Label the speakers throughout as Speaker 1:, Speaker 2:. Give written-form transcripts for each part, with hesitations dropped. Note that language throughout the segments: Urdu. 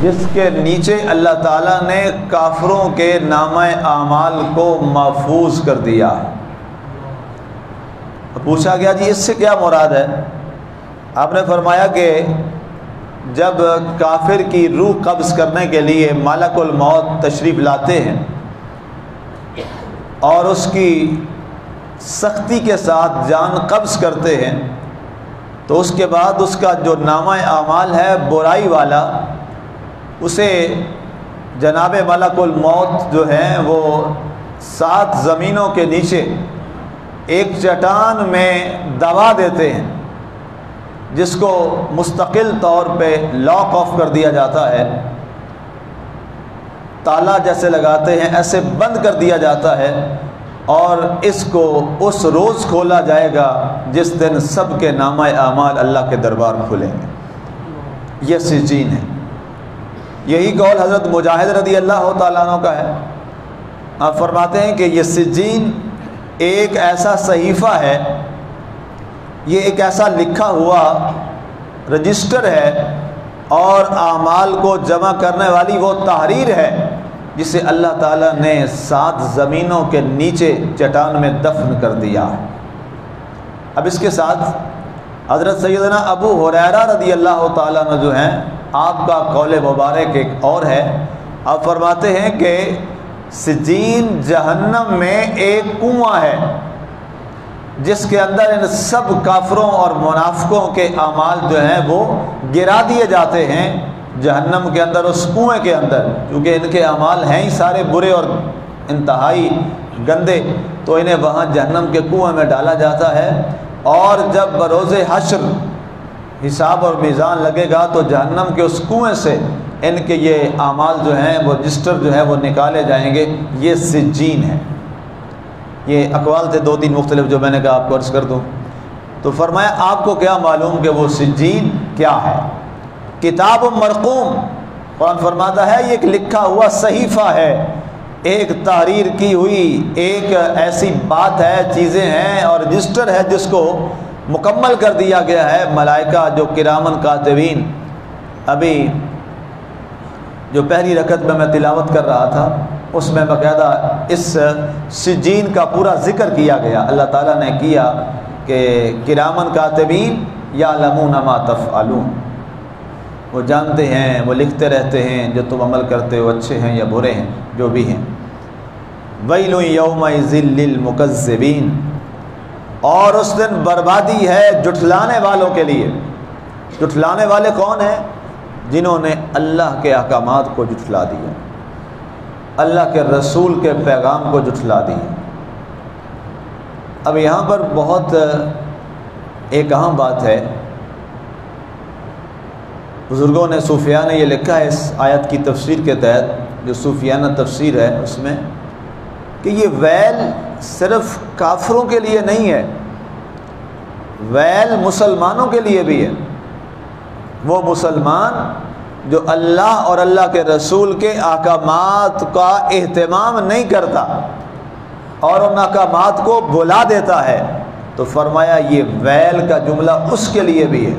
Speaker 1: جس کے نیچے اللہ تعالیٰ نے کافروں کے نامہ اعمال کو محفوظ کر دیا۔ پوچھا گیا جی اس سے کیا مراد ہے؟ آپ نے فرمایا کہ جب کافر کی روح قبض کرنے کے لیے ملک الموت تشریف لاتے ہیں اور اس کی سختی کے ساتھ جان قبض کرتے ہیں، تو اس کے بعد اس کا جو نامہ اعمال ہے برائی والا، اسے جناب ملک الموت جو ہیں وہ 7 زمینوں کے نیچے ایک چٹان میں دبا دیتے ہیں، جس کو مستقل طور پہ لاک آف کر دیا جاتا ہے، تالا جیسے لگاتے ہیں ایسے بند کر دیا جاتا ہے، اور اس کو اس روز کھولا جائے گا جس دن سب کے نامہ اعمال اللہ کے دربار کھلیں گے۔ یہ سجین ہے۔ یہی قول حضرت مجاہد رضی اللہ تعالیٰ عنہ کا ہے۔ آپ فرماتے ہیں کہ یہ سجین ایک ایسا صحیفہ ہے، یہ ایک ایسا لکھا ہوا رجسٹر ہے اور اعمال کو جمع کرنے والی وہ تحریر ہے جسے اللہ تعالیٰ نے 7 زمینوں کے نیچے چٹان میں دفن کر دیا ہے۔ اب اس کے ساتھ حضرت سیدنا ابو ہریرہ رضی اللہ تعالیٰ عنہ جو ہیں، آپ کا قول مبارک ایک اور ہے۔ آپ فرماتے ہیں کہ سجین جہنم میں ایک کنواں ہے جس کے اندر ان سب کافروں اور منافقوں کے اعمال جو ہیں وہ گرا دیے جاتے ہیں جہنم کے اندر، اس کنویں کے اندر، کیونکہ ان کے اعمال ہیں ہی سارے برے اور انتہائی گندے، تو انہیں وہاں جہنم کے کنویں میں ڈالا جاتا ہے، اور جب بروز حشر حساب اور میزان لگے گا تو جہنم کے اس کنویں سے ان کے یہ اعمال جو ہیں وہ رجسٹر جو ہے وہ نکالے جائیں گے۔ یہ سجین ہے۔ یہ اقوال تھے 2-3 مختلف جو میں نے کہا آپ کو عرض کر دوں۔ تو فرمایا آپ کو کیا معلوم کہ وہ سجین کیا ہے؟ کتاب مرقوم، قرآن فرماتا ہے یہ ایک لکھا ہوا صحیفہ ہے، ایک تحریر کی ہوئی ایک ایسی بات ہے، چیزیں ہیں اور رجسٹر ہے جس کو مکمل کر دیا گیا ہے۔ ملائکہ جو کرامن کاتبین، ابھی جو پہلی رکعت میں تلاوت کر رہا تھا اس میں باقاعدہ اس سجین کا پورا ذکر کیا گیا۔ اللہ تعالیٰ نے کیا کہ کرامن کاتبین یعلمون ما تفعلون، وہ جانتے ہیں، وہ لکھتے رہتے ہیں جو تم عمل کرتے ہو، اچھے ہیں یا برے ہیں، جو بھی ہیں۔ ویل یومئذ للمکذبین، اور اس دن بربادی ہے جھٹلانے والوں کے لیے۔ جھٹلانے والے کون ہیں؟ جنہوں نے اللہ کے احکامات کو جھٹلا دیا، اللہ کے رسول کے پیغام کو جھٹلا دیا۔ اب یہاں پر بہت ایک اہم بات ہے، بزرگوں نے، صوفیاء نے یہ لکھا ہے اس آیت کی تفسیر کے تحت، جو صوفیانہ تفسیر ہے اس میں، کہ یہ ویل صرف کافروں کے لیے نہیں ہے، ویل مسلمانوں کے لیے بھی ہے۔ وہ مسلمان جو اللہ اور اللہ کے رسول کے احکامات کا اہتمام نہیں کرتا اور ان احکامات کو بھلا دیتا ہے، تو فرمایا یہ ویل کا جملہ اس کے لیے بھی ہے۔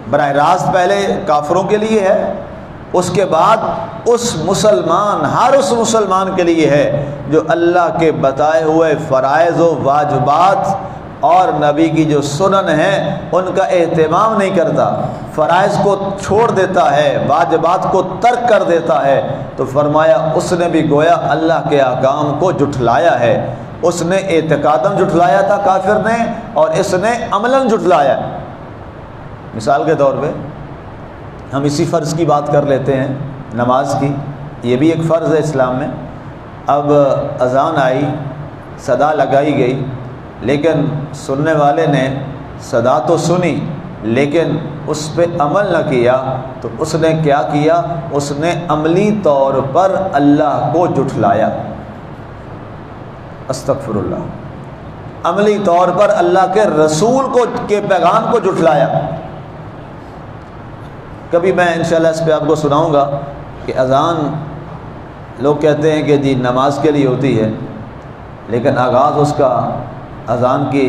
Speaker 1: براہ راست پہلے کافروں کے لیے ہے، اس کے بعد اس مسلمان، ہر اس مسلمان کے لیے ہے جو اللہ کے بتائے ہوئے فرائض و واجبات اور نبی کی جو سنن ہیں ان کا اہتمام نہیں کرتا، فرائض کو چھوڑ دیتا ہے، واجبات کو ترک کر دیتا ہے، تو فرمایا اس نے بھی گویا اللہ کے احکام کو جھٹلایا ہے۔ اس نے اعتقاداً جھٹلایا تھا کافر نے، اور اس نے عملاً جھٹلایا۔ مثال کے طور پہ ہم اسی فرض کی بات کر لیتے ہیں، نماز کی، یہ بھی ایک فرض ہے اسلام میں۔ اب اذان آئی، صدا لگائی گئی، لیکن سننے والے نے صدا تو سنی لیکن اس پہ عمل نہ کیا، تو اس نے کیا کیا؟ اس نے عملی طور پر اللہ کو جھٹلایا۔ استغفر اللہ، عملی طور پر اللہ کے رسول کے پیغام کو جھٹلایا۔ کبھی میں انشاءاللہ اس پہ آپ کو سناؤں گا کہ اذان لوگ کہتے ہیں کہ جی نماز کے لیے ہوتی ہے، لیکن آغاز اس کا اذان کی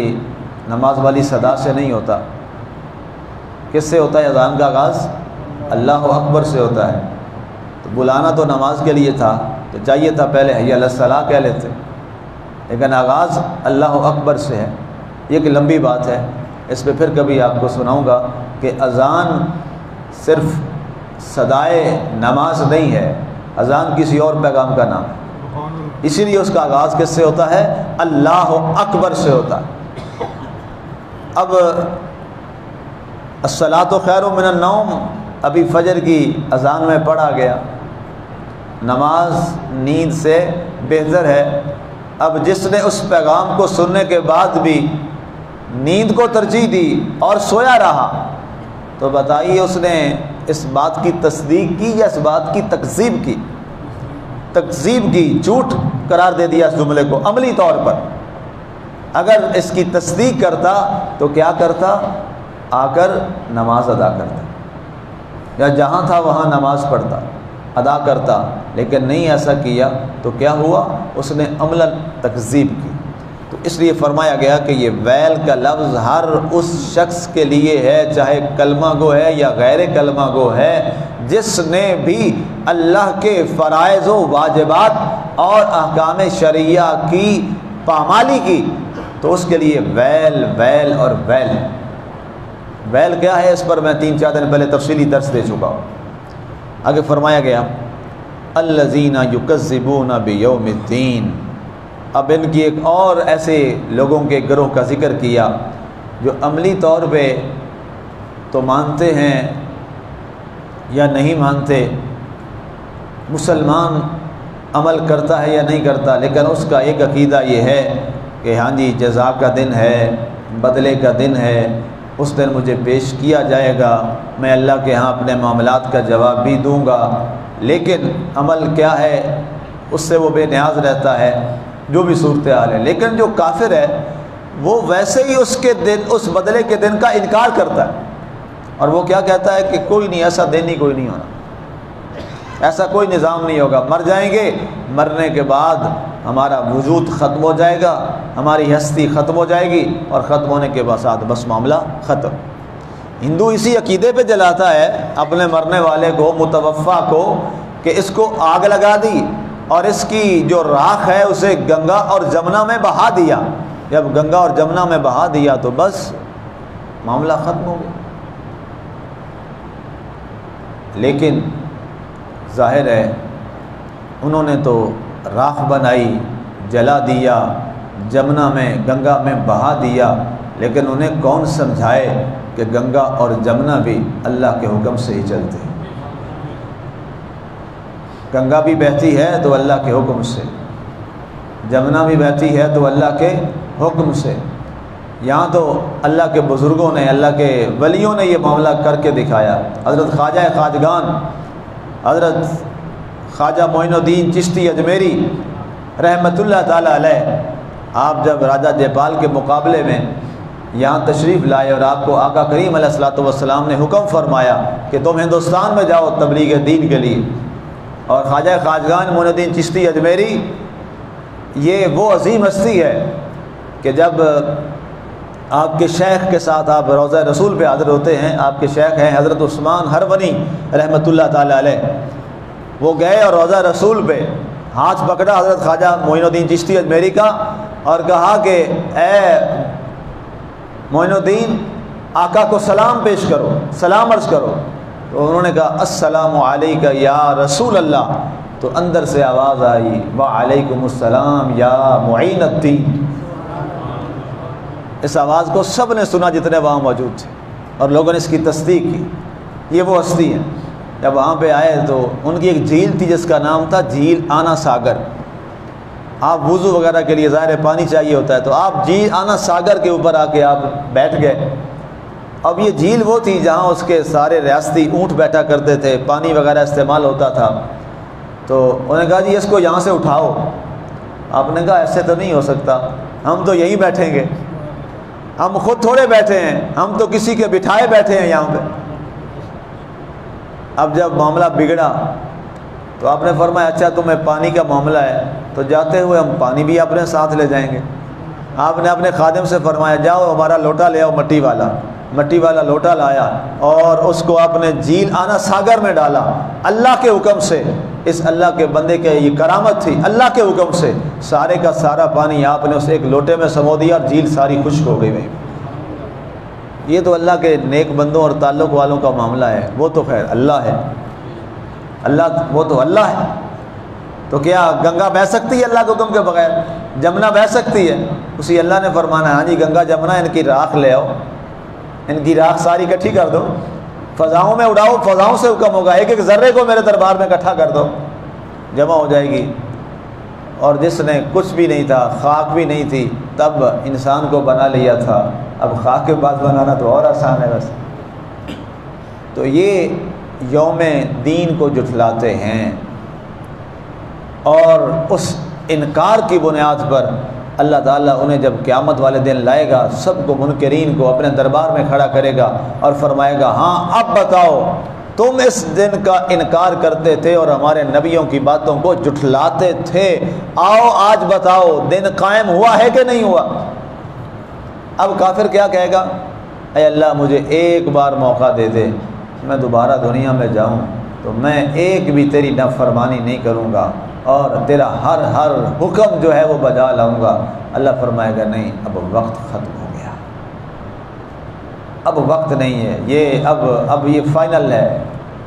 Speaker 1: نماز والی صدا سے نہیں ہوتا۔ کس سے ہوتا ہے اذان کا آغاز؟ اللہ اکبر سے ہوتا ہے، تو بلانا تو نماز کے لیے تھا، تو چاہیے تھا پہلے حی علی الصلاۃ کہہ لیتے، لیکن آغاز اللہ اکبر سے ہے۔ یہ کہ لمبی بات ہے، اس پہ پھر کبھی آپ کو سناؤں گا کہ اذان صرف صدائے نماز نہیں ہے، اذان کسی اور پیغام کا نام ہے، اسی لیے اس کا آغاز کس سے ہوتا ہے؟ اللہ اکبر سے ہوتا ہے۔ اب الصلاۃ خیر من النوم ابھی فجر کی اذان میں پڑھا گیا، نماز نیند سے بہتر ہے۔ اب جس نے اس پیغام کو سننے کے بعد بھی نیند کو ترجیح دی اور سویا رہا، تو بتائیے اس نے اس بات کی تصدیق کی یا اس بات کی تکذیب کی؟ تکذیب کی، جھوٹ قرار دے دیا اس جملے کو عملی طور پر۔ اگر اس کی تصدیق کرتا تو کیا کرتا؟ آ کر نماز ادا کرتا، یا جہاں تھا وہاں نماز پڑھتا، ادا کرتا، لیکن نہیں ایسا کیا تو کیا ہوا؟ اس نے عملاً تکذیب کی۔ تو اس لیے فرمایا گیا کہ یہ ویل کا لفظ ہر اس شخص کے لیے ہے، چاہے کلمہ گو ہے یا غیر کلمہ گو ہے، جس نے بھی اللہ کے فرائض و واجبات اور احکام شرعیہ کی پامالی کی، تو اس کے لیے ویل ویل اور ویل۔ ویل کیا ہے؟ اس پر میں 3-4 دن پہلے تفصیلی درس دے چکا ہوں۔ آگے فرمایا گیا الذین یکذبون بیوم الدین۔ اب ان کی ایک اور ایسے لوگوں کے گروہ کا ذکر کیا جو عملی طور پہ تو مانتے ہیں یا نہیں مانتے، مسلمان عمل کرتا ہے یا نہیں کرتا، لیکن اس کا ایک عقیدہ یہ ہے کہ ہاں جی جزا کا دن ہے، بدلے کا دن ہے، اس دن مجھے پیش کیا جائے گا، میں اللہ کے ہاں اپنے معاملات کا جواب بھی دوں گا، لیکن عمل کیا ہے اس سے وہ بے نیاز رہتا ہے، جو بھی صورتحال ہے۔ لیکن جو کافر ہے وہ ویسے ہی اس کے دن، اس بدلے کے دن کا انکار کرتا ہے، اور وہ کیا کہتا ہے کہ کوئی نہیں، ایسا دن ہی کوئی نہیں ہونا، ایسا کوئی نظام نہیں ہوگا، مر جائیں گے، مرنے کے بعد ہمارا وجود ختم ہو جائے گا، ہماری ہستی ختم ہو جائے گی، اور ختم ہونے کے بعد بس معاملہ ختم۔ ہندو اسی عقیدے پہ جلاتا ہے اپنے مرنے والے کو، متوفا کو، کہ اس کو آگ لگا دی اور اس کی جو راکھ ہے اسے گنگا اور جمنا میں بہا دیا۔ جب گنگا اور جمنا میں بہا دیا تو بس معاملہ ختم ہو گیا۔ لیکن ظاہر ہے انہوں نے تو راکھ بنائی، جلا دیا، جمنا میں، گنگا میں بہا دیا، لیکن انہیں کون سمجھائے کہ گنگا اور جمنا بھی اللہ کے حکم سے ہی چلتے ہیں۔ گنگا بھی بہتی ہے تو اللہ کے حکم سے، جمنا بھی بہتی ہے تو اللہ کے حکم سے۔ یہاں تو اللہ کے بزرگوں نے، اللہ کے ولیوں نے یہ معاملہ کر کے دکھایا۔ حضرت خواجہ خواجگان، حضرت خواجہ معین الدین چشتی اجمیری رحمۃ اللہ تعالیٰ علیہ، آپ جب راجہ جے پال کے مقابلے میں یہاں تشریف لائے اور آپ کو آقا کریم علیہ الصلوۃ والسلام نے حکم فرمایا کہ تم ہندوستان میں جاؤ تبلیغ دین کے لیے، اور خواجہ خواجگان معین الدین چشتی اجمیری یہ وہ عظیم ہستی ہے کہ جب آپ کے شیخ کے ساتھ آپ روضہ رسول پہ حاضر ہوتے ہیں، آپ کے شیخ ہیں حضرت عثمان ہرونی رحمۃ اللہ تعالیٰ علیہ، وہ گئے اور روضہ رسول پہ ہاتھ پکڑا حضرت خواجہ معین الدین چشتی اجمیری کا اور کہا کہ اے معین الدین، آقا کو سلام پیش کرو، سلام عرض کرو۔ تو انہوں نے کہا السلام علیکہ یا رسول اللہ، تو اندر سے آواز آئی وعلیکم السلام یا معین الدین۔ اس آواز کو سب نے سنا جتنے وہاں موجود تھے، اور لوگوں نے اس کی تصدیق کی، یہ وہ ہستی ہے۔ جب وہاں پہ آئے تو ان کی ایک جھیل تھی جس کا نام تھا جھیل آنا ساگر۔ آپ وضو وغیرہ کے لیے ظاہر پانی چاہیے ہوتا ہے، تو آپ جھیل آنا ساگر کے اوپر آ کے آپ بیٹھ گئے۔ اب یہ جھیل وہ تھی جہاں اس کے سارے ریاستی اونٹ بیٹھا کرتے تھے، پانی وغیرہ استعمال ہوتا تھا۔ تو انہوں نے کہا جی اس کو یہاں سے اٹھاؤ۔ آپ نے کہا ایسے تو نہیں ہو سکتا، ہم تو یہیں بیٹھیں گے، ہم خود تھوڑے بیٹھے ہیں، ہم تو کسی کے بٹھائے بیٹھے ہیں یہاں پہ۔ اب جب معاملہ بگڑا تو آپ نے فرمایا اچھا تمہیں پانی کا معاملہ ہے تو جاتے ہوئے ہم پانی بھی اپنے ساتھ لے جائیں گے۔ آپ نے اپنے خادم سے فرمایا جاؤ ہمارا لوٹا لے آؤ مٹی والا، مٹی والا لوٹا لایا اور اس کو آپ نے جھیل آنا ساگر میں ڈالا اللہ کے حکم سے. اس اللہ کے بندے کے یہ کرامت تھی, اللہ کے حکم سے سارے کا سارا پانی آپ نے اس ایک لوٹے میں سمو دیا اور جھیل ساری خشک ہو گئی. یہ تو اللہ کے نیک بندوں اور تعلق والوں کا معاملہ ہے. وہ تو خیر اللہ ہے, اللہ وہ تو اللہ ہے. تو کیا گنگا بہہ سکتی ہے اللہ کے حکم کے بغیر؟ جمنا بہہ سکتی ہے؟ اسی اللہ نے فرمانا ہاں جی گنگا جمنا ان کی راکھ لے آؤ, ان کی راکھ ساری اکٹھی کر دو, فضاؤں میں اڑاؤ, فضاؤں سے حکم ہوگا ایک ایک ذرے کو میرے دربار میں اکٹھا کر دو, جمع ہو جائے گی. اور جس نے کچھ بھی نہیں تھا, خاک بھی نہیں تھی, تب انسان کو بنا لیا تھا, اب خاک کے بعد بنانا تو اور آسان ہے بس. تو یہ یوم دین کو جھٹلاتے ہیں اور اس انکار کی بنیاد پر اللہ تعالیٰ انہیں جب قیامت والے دن لائے گا, سب کو منکرین کو اپنے دربار میں کھڑا کرے گا اور فرمائے گا ہاں اب بتاؤ تم اس دن کا انکار کرتے تھے اور ہمارے نبیوں کی باتوں کو جھٹلاتے تھے, آؤ آج بتاؤ دن قائم ہوا ہے کہ نہیں ہوا. اب کافر کیا کہے گا؟ اے اللہ مجھے ایک بار موقع دے دے, میں دوبارہ دنیا میں جاؤں تو میں ایک بھی تیری نافرمانی نہیں کروں گا اور تیرا ہر حکم جو ہے وہ بجا لاؤں گا. اللہ فرمائے گا نہیں, اب وقت ختم ہو گیا, اب وقت نہیں ہے, یہ اب یہ فائنل ہے.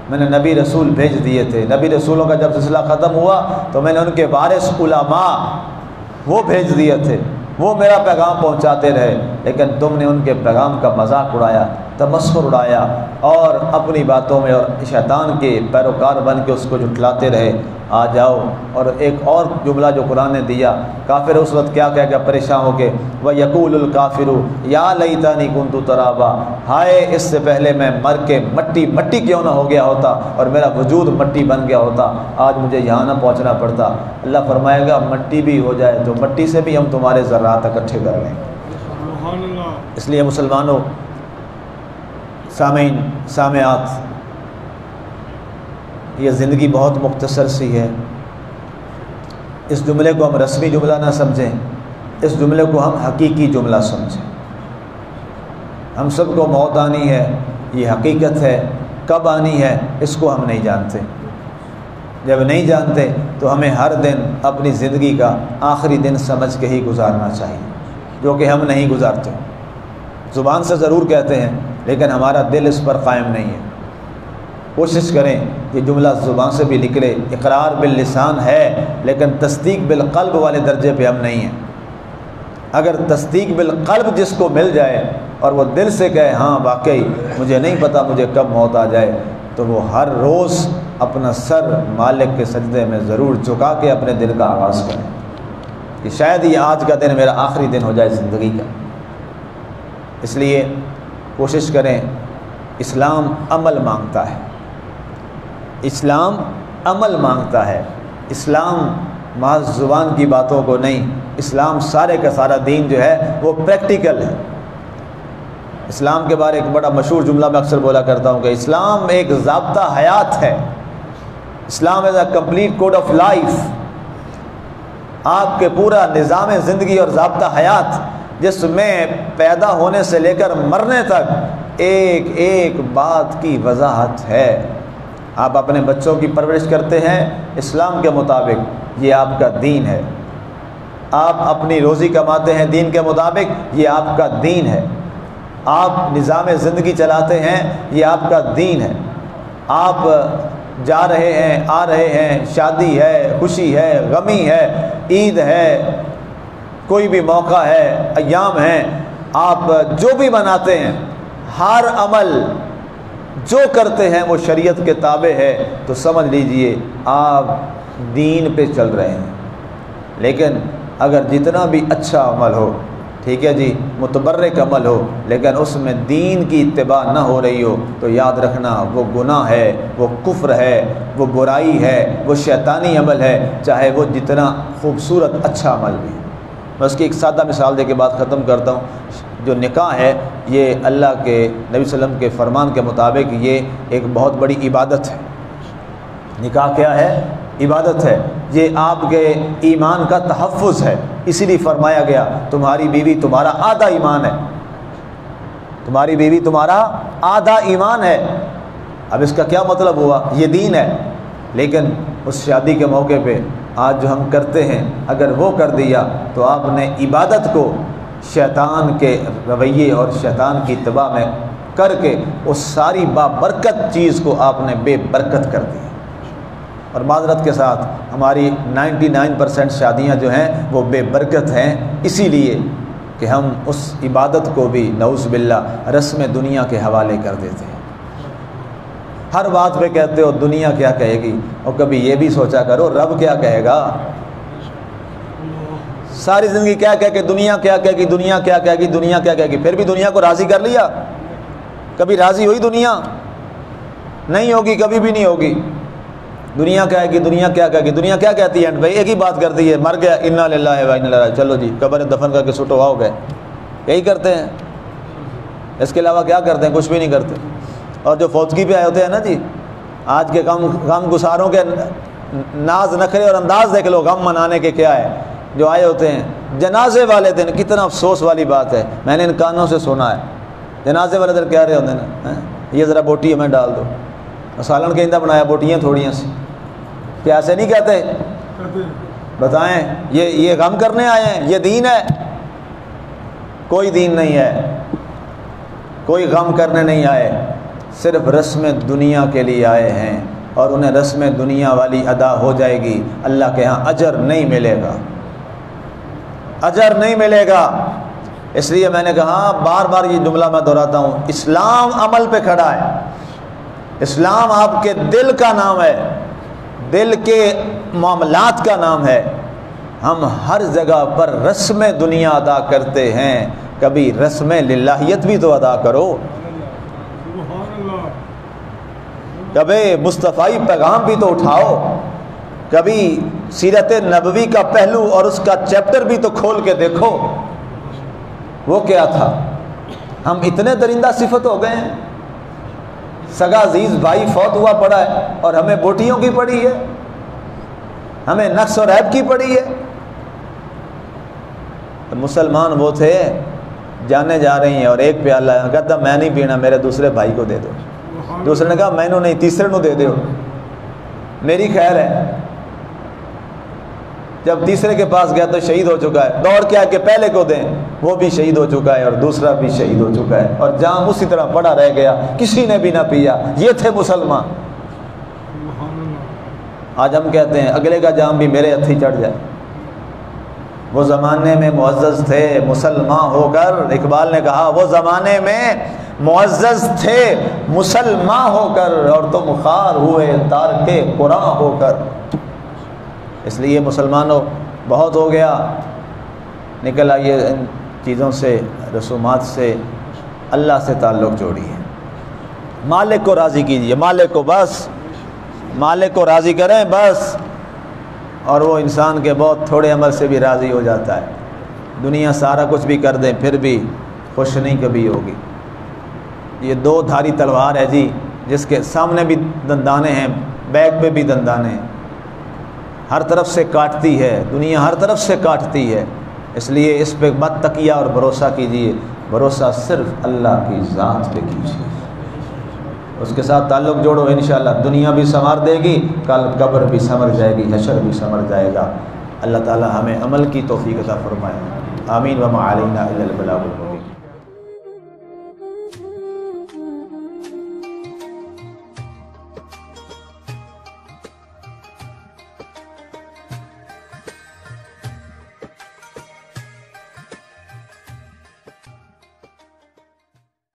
Speaker 1: میں نے نبی رسول بھیج دیے تھے, نبی رسولوں کا جب سلسلہ ختم ہوا تو میں نے ان کے وارث علماء وہ بھیج دیے تھے, وہ میرا پیغام پہنچاتے رہے, لیکن تم نے ان کے پیغام کا مذاق اڑایا, تمسخر اڑایا اور اپنی باتوں میں اور شیطان کے پیروکار بن کے اس کو جھٹلاتے رہے. آ جاؤ. اور ایک اور جملہ جو قرآن نے دیا, کافر اس وقت کیا کہہ گیا پریشان ہو کے, وَيَقُولُ الْكَافِرُ يَا لَيْتَنِي كُنْتُ تُرَابًا, ہائے اس سے پہلے میں مر کے مٹی کیوں نہ ہو گیا ہوتا اور میرا وجود مٹی بن گیا ہوتا, آج مجھے یہاں نہ پہنچنا پڑتا. اللہ فرمائے گا مٹی بھی ہو جائے تو مٹی سے بھی ہم تمہارے ذرات اکٹھے کر لیں. اس لیے مسلمانوں, سامعین سامعات, یہ زندگی بہت مختصر سی ہے. اس جملے کو ہم رسمی جملہ نہ سمجھیں, اس جملے کو ہم حقیقی جملہ سمجھیں. ہم سب کو موت آنی ہے, یہ حقیقت ہے. کب آنی ہے اس کو ہم نہیں جانتے. جب نہیں جانتے تو ہمیں ہر دن اپنی زندگی کا آخری دن سمجھ کے ہی گزارنا چاہیے, جو کہ ہم نہیں گزارتے. زبان سے ضرور کہتے ہیں لیکن ہمارا دل اس پر قائم نہیں ہے. کوشش کریں کہ جملہ زبان سے بھی نکلے, اقرار باللسان ہے لیکن تصدیق بالقلب والے درجے پہ ہم نہیں ہیں. اگر تصدیق بالقلب جس کو مل جائے اور وہ دل سے کہے ہاں واقعی مجھے نہیں پتہ مجھے کب موت آ جائے, تو وہ ہر روز اپنا سر مالک کے سجدے میں ضرور جھکا کے اپنے دل کا آغاز کریں کہ شاید یہ آج کا دن میرا آخری دن ہو جائے زندگی کا. اس لیے کوشش کریں. اسلام عمل مانگتا ہے, اسلام عمل مانگتا ہے. اسلام محض زبان کی باتوں کو نہیں, اسلام سارے کا سارا دین جو ہے وہ پریکٹیکل ہے. اسلام کے بارے ایک بڑا مشہور جملہ میں اکثر بولا کرتا ہوں کہ اسلام ایک ضابطہ حیات ہے. Islam is a complete code of life. آپ کے پورا نظام زندگی اور ضابطہ حیات جس میں پیدا ہونے سے لے کر مرنے تک ایک ایک بات کی وضاحت ہے. آپ اپنے بچوں کی پرورش کرتے ہیں اسلام کے مطابق, یہ آپ کا دین ہے. آپ اپنی روزی کماتے ہیں دین کے مطابق, یہ آپ کا دین ہے. آپ نظام زندگی چلاتے ہیں, یہ آپ کا دین ہے. آپ جا رہے ہیں آ رہے ہیں, شادی ہے, خوشی ہے, غمی ہے, عید ہے, کوئی بھی موقع ہے, ایام ہیں, آپ جو بھی مناتے ہیں, ہر عمل جو کرتے ہیں وہ شریعت کے تابع ہے, تو سمجھ لیجئے آپ دین پہ چل رہے ہیں. لیکن اگر جتنا بھی اچھا عمل ہو, ٹھیک ہے جی, متبرک عمل ہو, لیکن اس میں دین کی اتباع نہ ہو رہی ہو, تو یاد رکھنا وہ گناہ ہے, وہ کفر ہے, وہ برائی ہے, وہ شیطانی عمل ہے, چاہے وہ جتنا خوبصورت اچھا عمل بھی. میں اس کی ایک سادہ مثال دے کے بات ختم کرتا ہوں. جو نکاح ہے یہ اللہ کے نبی صلی اللہ علیہ وسلم کے فرمان کے مطابق یہ ایک بہت بڑی عبادت ہے. نکاح کیا ہے؟ عبادت ہے. یہ آپ کے ایمان کا تحفظ ہے, اسی لیے فرمایا گیا تمہاری بیوی تمہارا آدھا ایمان ہے. تمہاری بیوی تمہارا آدھا ایمان ہے۔ اب اس کا کیا مطلب ہوا؟ یہ دین ہے، لیکن اس شادی کے موقع پہ آج جو ہم کرتے ہیں، اگر وہ کر دیا تو آپ نے عبادت کو شیطان کے رویے اور شیطان کی اتباع میں کر کے اس ساری بابرکت چیز کو آپ نے بے برکت کر دی۔ اور معذرت کے ساتھ ہماری 99% شادیاں جو ہیں وہ بے برکت ہیں، اسی لیے کہ ہم اس عبادت کو بھی نعوذ باللہ رسم دنیا کے حوالے کر دیتے ہیں۔ ہر بات پہ کہتے ہو دنیا کیا کہے گی، اور کبھی یہ بھی سوچا کرو رب کیا کہے گا۔ ساری زندگی کیا کہہ کہ دنیا کیا کہے گی، دنیا کیا کہے گی، دنیا کیا کہے گی، پھر بھی دنیا کو راضی کر لیا؟ کبھی راضی ہوئی دنیا؟ نہیں ہوگی، کبھی بھی نہیں ہوگی۔ دنیا کہے گی، دنیا کیا کہے گی، دنیا کیا کہتی ہے؟ بھائی ایک ہی بات کرتی ہے، مر گیا انا للہ و انا الیہ راجعون، چلو جی قبر دفن کر کے سٹو ہو گئے، یہی کرتے ہیں۔ اس کے علاوہ کیا کرتے ہیں؟ کچھ بھی نہیں کرتے۔ اور جو فوتگی پہ آئے ہوتے ہیں نا جی، آج کے غم گساروں کے ناز نخرے اور انداز دیکھ لو غم منانے کے کیا ہے۔ جو آئے ہوتے ہیں جنازے والے دن، کتنا افسوس والی بات ہے، میں نے ان کانوں سے سنا ہے، جنازے والے دن کہہ رہے ہوتے ہیں نا، یہ ذرا بوٹی ہمیں ڈال دو، سالن کے اندر بنایا بوٹیاں تھوڑیاں سی، کیا ایسے نہیں کہتے؟ بتائیں، یہ غم کرنے آئے ہیں؟ یہ دین ہے؟ کوئی دین نہیں ہے، کوئی غم کرنے نہیں آئے، صرف رسم دنیا کے لیے آئے ہیں، اور انہیں رسم دنیا والی ادا ہو جائے گی، اللہ کے ہاں اجر نہیں ملے گا، اجر نہیں ملے گا۔ اس لیے میں نے کہا بار بار یہ جملہ میں دہراتا ہوں، اسلام عمل پہ کھڑا ہے، اسلام آپ کے دل کا نام ہے، دل کے معاملات کا نام ہے۔ ہم ہر جگہ پر رسم دنیا ادا کرتے ہیں، کبھی رسم للہیت بھی تو ادا کرو، کبھی مصطفی پیغام بھی تو اٹھاؤ، کبھی سیرت نبوی کا پہلو اور اس کا چیپٹر بھی تو کھول کے دیکھو، وہ کیا تھا۔ ہم اتنے درندہ صفت ہو گئے ہیں، سگا عزیز بھائی فوت ہوا پڑا ہے اور ہمیں بوٹیوں کی پڑی ہے، ہمیں نقص اور عیب کی پڑی ہے۔ مسلمان وہ تھے جانے جا رہی ہیں اور ایک پیالہ کہتا میں نہیں پینا، میرے دوسرے بھائی کو دے دو، دوسرے نے کہا میں نے نہیں، تیسرے نو دے دو، میری خیر ہے۔ جب تیسرے کے پاس گیا تو شہید ہو چکا ہے، دوڑ کیا کہ پہلے کو دیں، وہ بھی شہید ہو چکا ہے اور دوسرا بھی شہید ہو چکا ہے، اور جام اسی طرح پڑا رہ گیا، کسی نے بھی نہ پیا۔ یہ تھے مسلمان۔ آج ہم کہتے ہیں اگلے کا جام بھی میرے ہتھی چڑھ جائے۔ وہ زمانے میں معزز تھے مسلمان ہو کر، اقبال نے کہا وہ زمانے میں معزز تھے مسلمان ہو کر، اور تم خوار ہوئے تارک قرآن ہو کر۔ اس لیے مسلمانوں بہت ہو گیا، نکل آئیے ان چیزوں سے، رسومات سے، اللہ سے تعلق جوڑیے، مالک کو راضی کیجیے، مالک کو بس، مالک کو راضی کریں بس، اور وہ انسان کے بہت تھوڑے عمل سے بھی راضی ہو جاتا ہے۔ دنیا سارا کچھ بھی کر دیں پھر بھی خوش نہیں کبھی ہوگی۔ یہ دو دھاری تلوار ہے جی، جس کے سامنے بھی دندانے ہیں، بیک پہ بھی دندانے ہیں، ہر طرف سے کاٹتی ہے دنیا، ہر طرف سے کاٹتی ہے۔ اس لیے اس پہ مت تکیہ اور بھروسہ کیجیے، بھروسہ صرف اللہ کی ذات پہ کیجیے، اس کے ساتھ تعلق جوڑو، انشاءاللہ دنیا بھی سنوار دے گی، کل قبر بھی سنور جائے گی، حشر بھی سنور جائے گا۔ اللہ تعالی ہمیں عمل کی توفیق عطا فرمائے، آمین۔ وما علینا الا البلاغ۔